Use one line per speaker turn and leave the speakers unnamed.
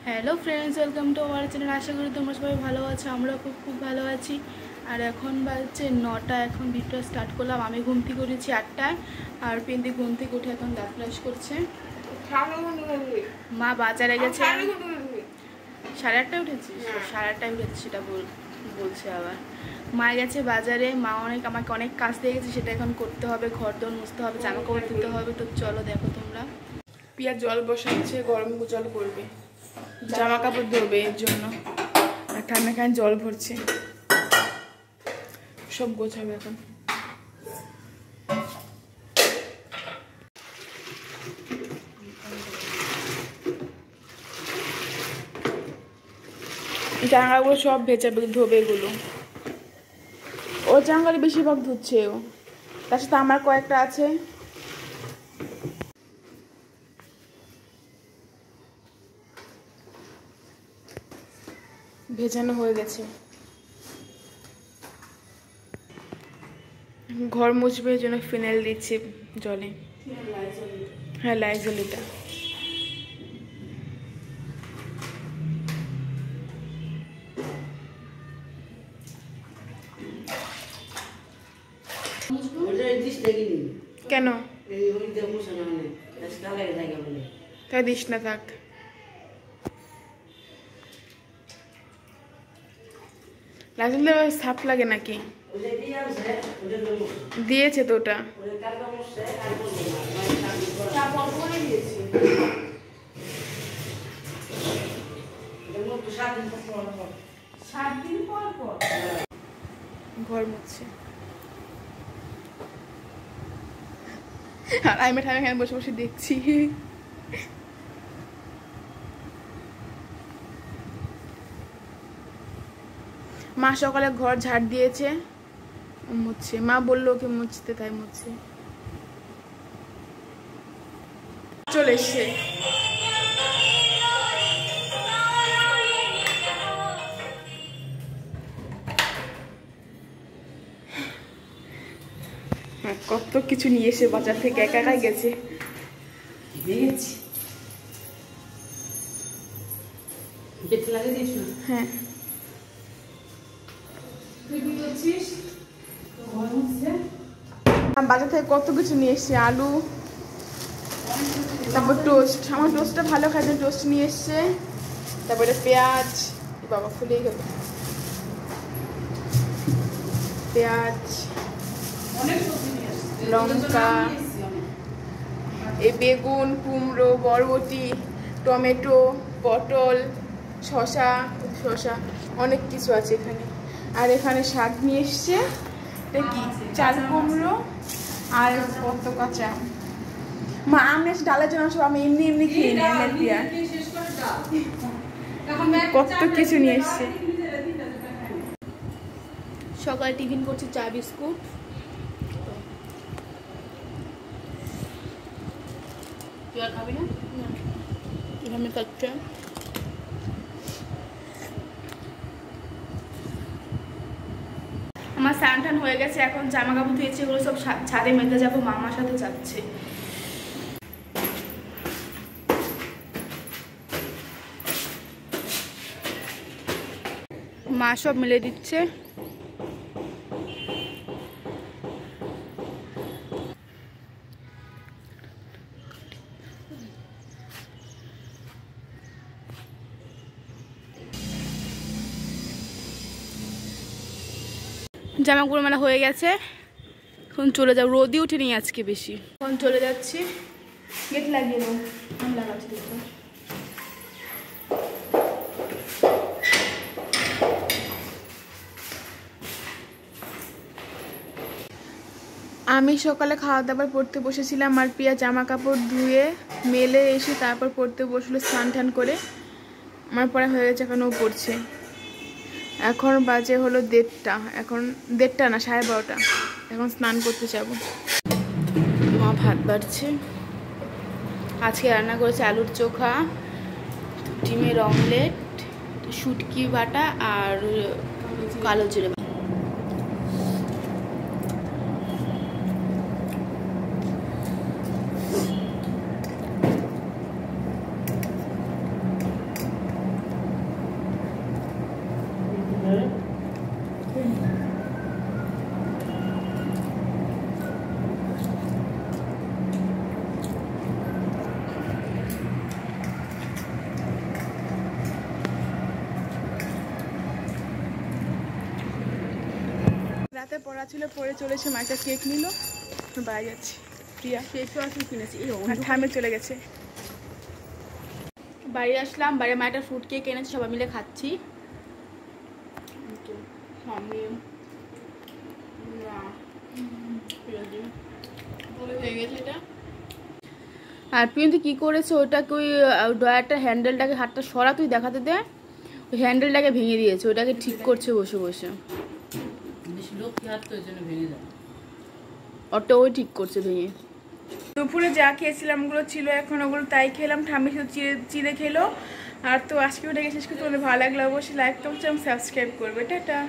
Hello friends, welcome to our channel. আশা করি তোমরা সবাই ভালো আছো। আমরা খুব ভালো আছি। আর এখন বাজছে 9টা। এখন ভিডিওটা স্টার্ট করলাম। আমি ঘুম থেকে উঠেছি 8টায়, আর পিন্দি ঘুম থেকে উঠে এখন দাঁত ব্রাশ করছে। মা বাজারে গেছে। 8:30টায় উঠেছি, 8:30টায় উঠেছি সেটা বলছে আবার। মা গেছে বাজারে। মা আমাকে অনেক কাজ দিয়ে গেছে, সেটা এখন করতে হবে। ঘর দোর মুছতে হবে, জামা কাপড় ধুতে হবে। তো চলো দেখো তোমরা। পিয়া জল বসাচ্ছে, গরম জল করবে, জামা কাপড় ধোবে এর জন্য। আর ঠান্ডা খান জল ভরছে, সব গোছাবে এখন। জামাগুলো সব ভেজাবে, ধোবে এগুলো। ও জামাগুলো বেশিরভাগ ধুচ্ছে ও, তার সাথে আমার কয়েকটা আছে। ভেজানো হয়ে গেছে। ঘর মুছবে এর জন্য ফিনাইল দিচ্ছি জলে। হ্যাঁ, লাইজল এটা। কেন তাই দিস না, থাক। লাইজল সাপ লাগে নাকি? দিয়েছে তো ওটা। ঘর মুছছে। আর আমি এখানে বসে বসে দেখছি। মা সকালে ঘর ঝাড় দিয়েছে, মুছছে। মা বললো ওকে মুছতে, তাই মুছছে। চলে এসছে। কত কিছু নিয়ে এসে বাজার থেকে, একা একাই গেছে। হ্যাঁ, বাজার থেকে কত কিছু নিয়ে এসছে। আলু, তারপর টোস্ট। আমার টোস্টটা ভালো খাইছে, টোস্ট নিয়ে এসছে। তারপরে পেঁয়াজ, বাবা ফুলে গেল। পেঁয়াজ, লঙ্কা, এই বেগুন, কুমড়ো, বরবটি, টমেটো, পটল, শসা অনেক কিছু আছে এখানে। আর এখানে শাক নিয়ে এসছে। এটা কি, চাল কুমড়ো আর কত কাঁচা। মা আম এসে ডালের জন্য সব আমি এমনি খেয়ে নিই। আমের পিয়া কত কিছু নিয়ে এসছে। সকালে টিফিন করছি চা বিস্কুট। তুই আর খাবি না? এখানে খাচ্ছে। আমার স্নান টান হয়ে গেছে, এখন জামা কাপড় ধুয়েছে, এগুলো সব ছাদে মেলতে যাবো। মামার সাথে যাচ্ছে। মা সব মিলে দিচ্ছে। জামাগুলো মেলা হয়ে গেছে, এখন চলে যাও। রোদই উঠেনি আজকে বেশি। এখন চলে যাচ্ছি। গেট লাগিয়ে দাও, আমি লাগাচ্ছি। দেখো আমি সকালে খাওয়া দাওয়ার পড়তে বসেছিলাম, আর পিয়া জামা কাপড় ধুয়ে মেলে এসে তারপর পড়তে বসলো স্নান টান করে। আমার পড়া হয়ে গেছে, এখন ও পড়ছে। এখন বাজে হলো 1:30। এখন 1:30 না, 12:30। এখন স্নান করতে যাবো। মা ভাত বাড়ছে। আজকে রান্না করেছে আলুর চোখা, ডিমের অমলেট, শুটকি বাটা আর কালো জিরে। রাতে পড়া ছিল, পড়ে চলেছে, মাকে কেক নিল, বাইরে যাচ্ছে প্রিয়া।
ফেস ওয়াশ কিনেছি, এই
ঠামে চলে গেছে।
বাড়ি আসলাম, বাড়ির মা একটা ফ্রুট কেক এনেছে, সবাই মিলে খাচ্ছি। আর প্রিয়ন্তি কি করেছে, ওটাকে ওই ডয়ারটার হ্যান্ডেলটাকে হাতটা সরা, তুই দেখাতে দে, ওই হ্যান্ডেলটাকে ভেঙে দিয়েছে, ওটাকে ঠিক করছে বসে বসে। ওটা ওই ঠিক করছে ভেঙে।
দুপুরে যা খেয়েছিলাম ওগুলো ছিল, এখন ওগুলো তাই খেলাম। ঠাম্মি শুধু চিড়ে খেলো। আর তো আজকে ওটাকে শেষ করতে ভালো লাগলো, অবশ্যই লাইক কমেন্ট সাবস্ক্রাইব করবে। টাটা।